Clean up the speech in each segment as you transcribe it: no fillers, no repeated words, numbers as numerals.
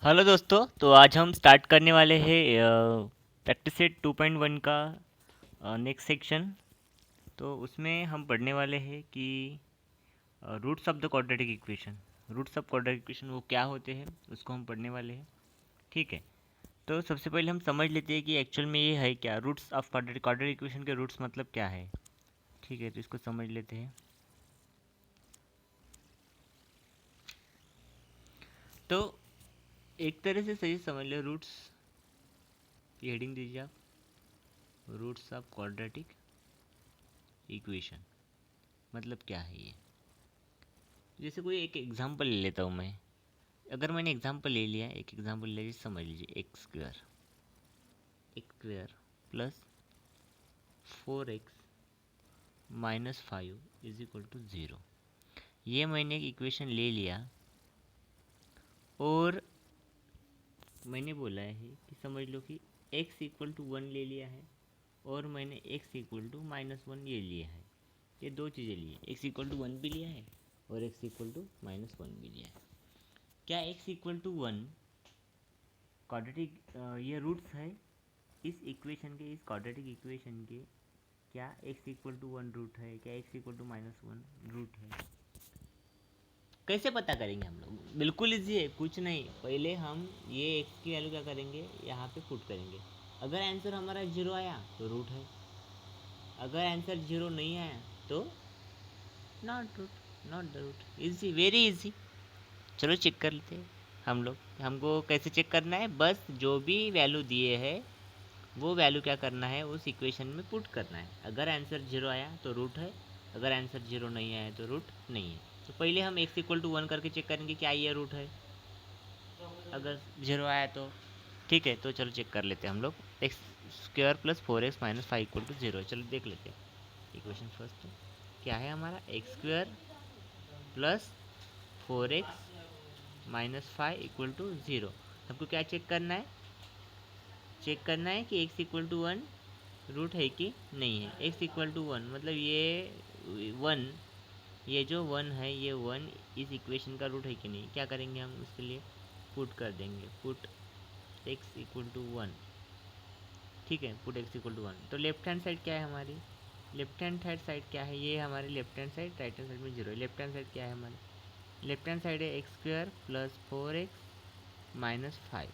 Hello दोस्तों, तो आज हम स्टार्ट करने वाले हैं प्रैक्टिस सेट 2.1 का नेक्स्ट सेक्शन। तो उसमें हम पढ़ने वाले हैं कि roots of the quadratic equation. Roots of quadratic equation वो क्या होते हैं, उसको हम पढ़ने वाले हैं। ठीक है। तो सबसे पहले हम समझ लेते हैं कि एक्चुअल में ये है क्या। Roots of quadratic quadratic equation के रूट्स मतलब क्या है। ठीक है, तो इसको समझ लेते हैं। तो एक तरह से सही समझ लो रूट्स, ये हेडिंग दीजिए आप, रूट्स ऑफ क्वाड्रेटिक इक्वेशन मतलब क्या है ये। जैसे कोई एक एग्जांपल ले लेता हूँ मैं। अगर मैंने एग्जांपल ले लिया, एक एग्जांपल ले लीजिए, समझ लीजिए x square plus 4x minus 5 is equal to 0। ये मैंने एक इक्वेशन ले लिया और मैंने बोला है कि समझ लो कि x इक्वल टू 1 ले लिया है और मैंने x इक्वल टू -1 ये लिया है। ये दो चीज़ें ली हैं, x इक्वल टू 1 भी लिया है और x इक्वल टू -1 भी लिया है। क्या x इक्वल टू 1 क्वाड्रेटिक, ये रूट्स है इस इक्वेशन के, इस क्वाड्रेटिक इक्वेशन के। क्या x इक्वल टू 1 रूट है, क्या x इक्वल टू -1 रूट है। कैसे पता करेंगे हम लोग, बिल्कुल इजी है, कुछ नहीं। पहले हम ये x की वैल्यू क्या करेंगे, यहाँ पे पुट करेंगे। अगर आंसर हमारा 0 आया तो रूट है, अगर आंसर 0 नहीं आया तो not root, not the root. Easy, very easy. चलो चेक कर लेते हैं हम लोग। हमको कैसे चेक करना है, बस जो भी वैल्यू दिए है वो वैल्यू क्या करना है, उस इक्वेशन में पुट करना है। अगर आंसर 0 आया तो रूट है, अगर आंसर 0 नहीं आया तो रूट नहीं है। तो पहले हम x इक्वल टू 1 करके चेक करेंगे क्या ये रूट है। अगर 0 आया तो ठीक है, तो चलो चेक कर लेते हैं हम लोग। X square plus 4x minus 5 equal to 0। चलो देख लेते हैं इक्वेशन फर्स्ट। क्या है हमारा, x square plus 4x minus 5 equal to 0। हमको क्या चेक करना है, चेक करना है कि x इक्वल टू 1 रूट है कि नहीं है। x इक्वल टू 1 मतलब ये 1, ये जो 1 है ये 1 इस इक्वेशन का रूट है कि नहीं। क्या करेंगे हम उसके लिए, पुट कर देंगे, पुट x इक्वल टू 1। ठीक है, पुट x इक्वल टू 1। तो लेफ्ट हैंड साइड क्या है हमारी, लेफ्ट हैंड साइड क्या है, ये हमारी left hand side, right hand side में 0 है। लेफ्ट हैंड साइड क्या है हमारी, लेफ्ट हैंड साइड है x square plus 4x minus 5।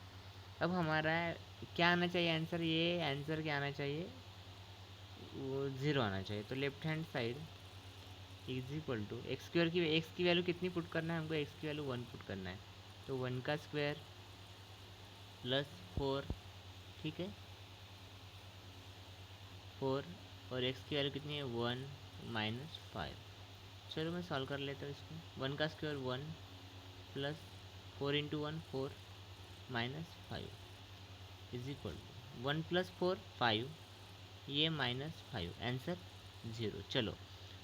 अब हमारा क्या आना चाहिए आंसर, ये आंसर क्या आना चाहिए, वो 0 आना चाहिए। तो left hand side is equal to x square की, एक्स की वैल्यू कितनी पुट करना है हमको, एक्स की वैल्यू 1 पुट करना है। तो 1 का स्क्वायर प्लस 4, ठीक है 4, और एक्स की वैल्यू कितनी है 1 माइनस 5। चलो मैं सॉल्व कर लेता हूँ इसको। 1 का square 1 plus 4 into 1 4 minus 5 is equal to 1 plus 4 5, ये माइनस 5, आंसर 0। चलो,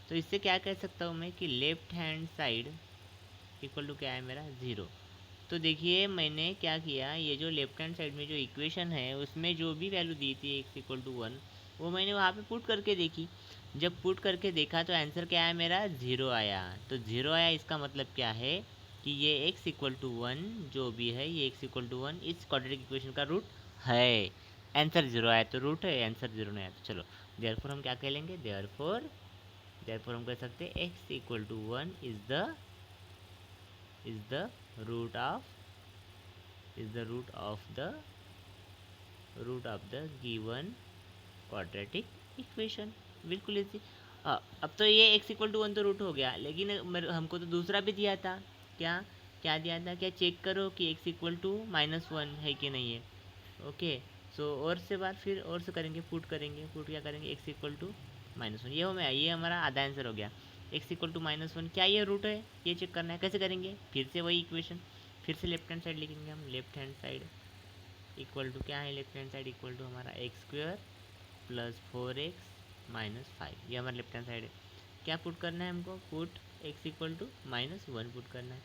तो इससे क्या कह सकता हूँ मैं कि left hand side equal to क्या है मेरा 0। तो देखिए मैंने क्या किया, ये जो लेफ्ट हैंड साइड में जो इक्वेशन है उसमें जो भी वैल्यू दी थी x इक्वल टू 1, वो मैंने वहाँ पे पुट करके देखी। जब पुट करके देखा तो आंसर क्या आया मेरा, 0 आया। तो 0 आया, इसका मतलब क्या है कि ये x इक्वल टू 1 जो भी है, ये x इक्वल टू 1 इस क्वाड्रेटिक इक्वेशन का रूट है। आंसर 0 आया तो रूट है, आंसर 0 नहीं आया तो चलो देयरफॉर हम क्या कह लेंगे, देयरफॉर हम कह सकते हैं x equal to 1 is the root of the root of the given quadratic equation। बिल्कुल इजी। अब तो ये x इक्वल टू 1 तो रूट हो गया, लेकिन हमको तो दूसरा भी दिया था। क्या क्या दिया था, क्या चेक करो कि x इक्वल टू -1 है कि नहीं है। ओके, सो और से बात फिर और से करेंगे, पुट करेंगे, पुट क्या करेंगे, x इक्वल टू -1, ये हमारा आधा आंसर हो गया। x इक्वल टू -1 क्या ये रूट है, ये चेक करना है। कैसे करेंगे, फिर से वही इक्वेशन, फिर से लेफ्ट हैंड साइड लिखेंगे हम। Left hand side equal to क्या है, left hand side equal to हमारा x square plus 4x minus 5, ये हमारा लेफ्ट हैंड साइड है। क्या पुट करना है हमको, put x equal to -1 put करना है।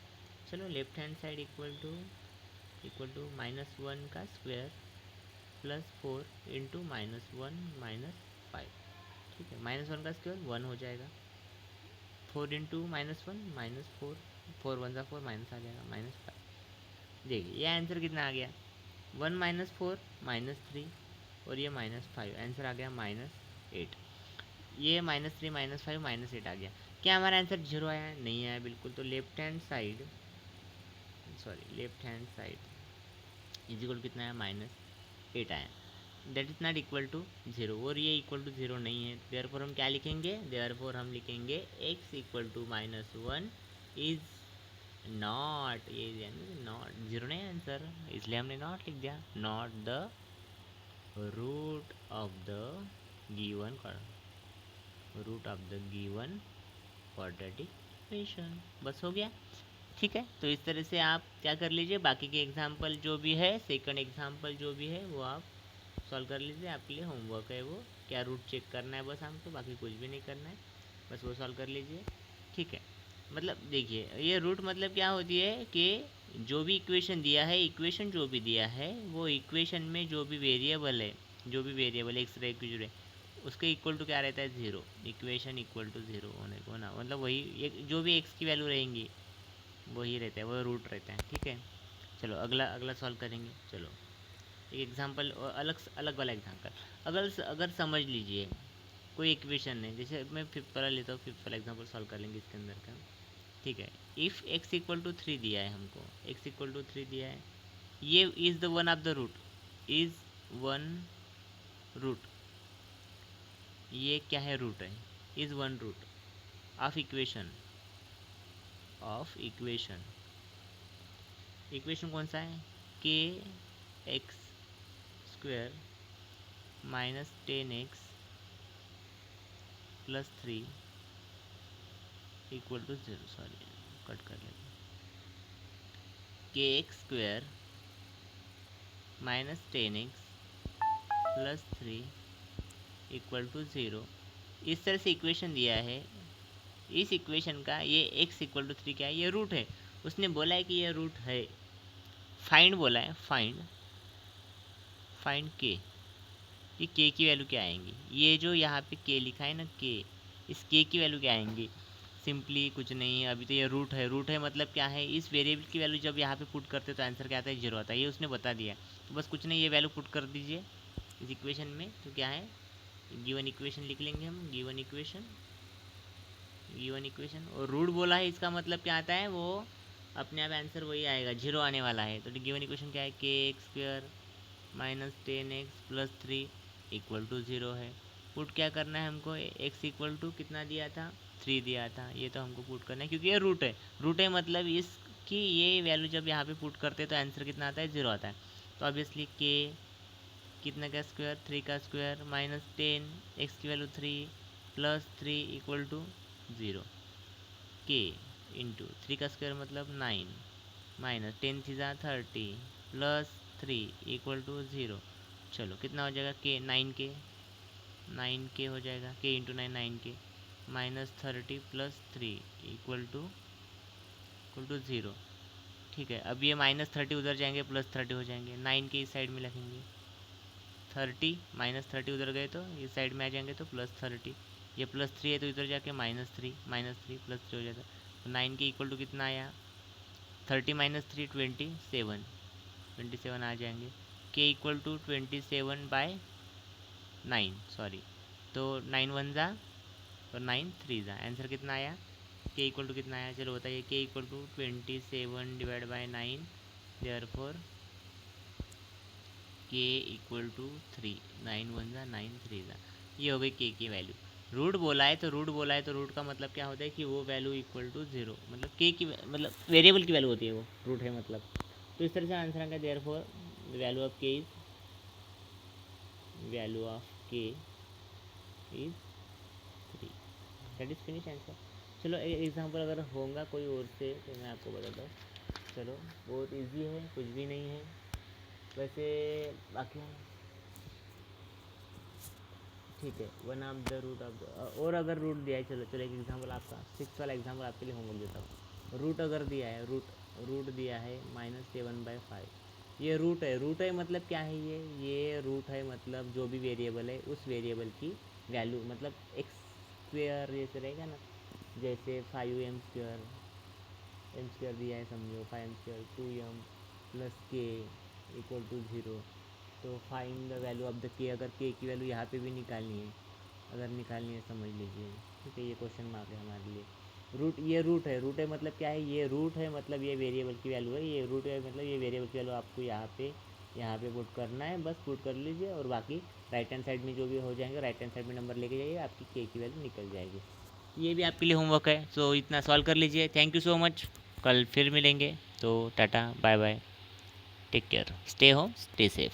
चलो left hand side equal to -1 का स्क्वायर प्लस 4 इंटू -1 माइनस 5। ठीक है, -1 का स्क्वायर 1 हो जाएगा, 4 इंटू -1 -4, 4 1 ज़ा 4 माइनस आ जाएगा -5। देखिए ये आंसर कितना आ गया, 1 माइनस 4 माइनस 3 और ये -5, आंसर आ गया -8। ये -3 -5 -8 आ गया। क्या हमारा आंसर 0 आया? नहीं आया बिल्कुल। तो left hand side is equal कितना है, -8 आया। That is not equal to 0, और ये इक्वल टू 0 नहीं है। देयरफॉर हम क्या लिखेंगे, देयरफॉर हम लिखेंगे x equal to -1 is not, ये यानी नॉट 0 नहीं आंसर, इसलिए हमने नॉट लिख दिया, not the root of the given quadratic equation. बस हो गया। ठीक है, तो इस तरह से आप क्या कर लीजिए, बाकी के एग्जाम्पल जो भी है, सेकंड एग्जाम्पल जो भी है वो आप सॉल्व कर लीजिए। आपके लिए होमवर्क है वो, क्या रूट चेक करना है बस हमको, बाकी कुछ भी नहीं करना है, बस वो सॉल्व कर लीजिए। ठीक है, मतलब देखिए ये रूट मतलब क्या होती है कि जो भी इक्वेशन दिया है, इक्वेशन जो भी दिया है वो इक्वेशन में जो भी वेरिएबल है, एक्स रे क्यू रे, उसके इक्वल टू क्या रहता है, 0। इक्वेशन इक्वल टू 0 होने को ना, मतलब वही एक जो भी एक्स की वैल्यू रहेंगी वही रहता है, वो रूट रहता है। ठीक है, चलो अगला अगला सॉल्व करेंगे। चलो एक एग्जांपल, अलग अलग वाला एग्जांपल, अगर अगर समझ लीजिए कोई इक्वेशन है, जैसे मैं फिफ्थ वाला लेता हूँ, फिफ्थ वाला एग्जांपल सॉल्व कर लेंगे इसके अंदर का। ठीक है, इफ़ x इक्वल टू 3 दिया है हमको, x इक्वल टू 3 दिया है, ये is the one of the root, is one root, ये क्या है, रूट है, is one root of equation, equation कौन सा है, k x square minus 10x plus 3 equal to 0, sorry cut कर लेते, k x square minus 10x plus 3 equal to 0, इस तरह से इक्वेशन दिया है। इस इक्वेशन का ये x इक्वल टू 3 क्या है, ये रूट है। उसने बोला है कि ये रूट है, फाइंड बोला है, फाइंड के, कि के की वैल्यू क्या आएंगी। ये जो यहाँ पे के लिखा है ना, के, इस के की वैल्यू क्या आएंगी, सिंपली कुछ नहीं है, अभी तो ये रूट है। रूट है मतलब क्या है, इस वेरिएबल की वैल्यू जब यहाँ पे पुट करते तो आंसर क्या आता है, 0 आता है, ये उसने बता दिया। तो बस कुछ नहीं, ये वैल्यू पुट कर दीजिए इस इक्वेशन में, तो क्या है, गिवन इक्वेशन लिख लेंगे हम, गिवन इक्वेशन। और रूट बोला है, इसका मतलब क्या आता है, वो अपने आप आंसर वही आएगा, 0 आने वाला है। तो गिवन इक्वेशन क्या है, k x square minus 10x plus 3 equal to 0 है। पुट क्या करना है हमको, x इक्वल टू कितना दिया था, 3 दिया था, ये तो हमको पुट करना है क्योंकि ये रूट है। रूट है मतलब इसकी ये वैल्यू जब यहाँ पे पुट करते हैं तो आंसर कितना आता है, 0 आता है। तो ऑब्वियसली के कितना का स्क्वायर, 3 का स्क्वायर माइनस 10, एक्स की वैल्यू 3 प्लस 3 इक्वल टू 0, के इंटू 3 का स्क्वायर मतलब 9 माइनस 10 थीजा 30 प्लस 3 इक्वल टू 0। चलो कितना हो जाएगा, के 9 के हो जाएगा, k into 9 minus 30 plus 3 equal to 0। ठीक है, अब ये -30 उधर जाएंगे, +30 हो जाएंगे, 9 के इस साइड में रखेंगे, 30 -30 उधर गए तो इस साइड में आ जाएंगे तो +30, ये +3 है तो इधर जाके -3 +3 हो जाएगा। तो 9 के इक्वल टू कितना आया, 30 माइनस 3 27 आ जाएंगे। के इक्वल टू 27/9, सॉरी, तो 9 1 जा और 9 3 जा, आंसर कितना आया, के इक्वल टू कितना आया, चलो बताइए, के इक्वल टू 27/9, देयरफॉर के इक्वल टू 3, 9 1 जा 9 3 जा, ये हो गई के की वैल्यू। रूट बोला है तो रूट का मतलब क्या होता है कि वो वैल्यू इक्वल टू 0, मतलब के की मतलब वेरिएबल की वैल्यू होती है वो, रूट है मतलब। तो इस तरह से आंसर आएगा, देयरफॉर वैल्यू ऑफ के is 3, that is finish answer. चलो एग्जांपल अगर होगा कोई और से तो मैं आपको बताता हूँ। चलो बहुत इजी है, कुछ भी नहीं है वैसे, बाकी ठीक है, one of the root of the, और अगर रूट दिया है, चलो एक एग्जांपल आपका 6 वाला एग्जांपल आपके लिए होमवर्क देता हूँ। रूट अगर दिया है, रूट दिया है -7/5, ये रूट है मतलब क्या है, ये रूट है मतलब जो भी वेरिएबल है उस वेरिएबल की वैल्यू, मतलब एक्स स्क्वेयर जैसे रहेगा ना, जैसे 5m² दिया है, समझो 5m², 2m प्लस के इक्वल टू 0। तो find the value of the k, अगर के की वैल्यू यहाँ पे भी निकालनी है, अगर निकालनी है समझ लीजिए, ठीक है। ये क्वेश्चन मार्क है हमारे लिए। रूट, ये रूट है, रूट है मतलब क्या है, ये रूट है मतलब ये वेरिएबल की वैल्यू है, ये रूट है मतलब ये वेरिएबल की वैल्यू आपको यहाँ पे पुट करना है, बस पुट कर लीजिए। और बाकी राइट हैंड साइड में जो भी हो जाएंगे, राइट हैंड साइड में नंबर लेके जाइए, आपकी के की वैल्यू निकल जाएगी। ये भी आपके लिए होमवर्क है, सो इतना सॉल्व कर लीजिए। थैंक यू सो मच, कल फिर मिलेंगे। तो tata bye bye, take care, stay home, stay safe.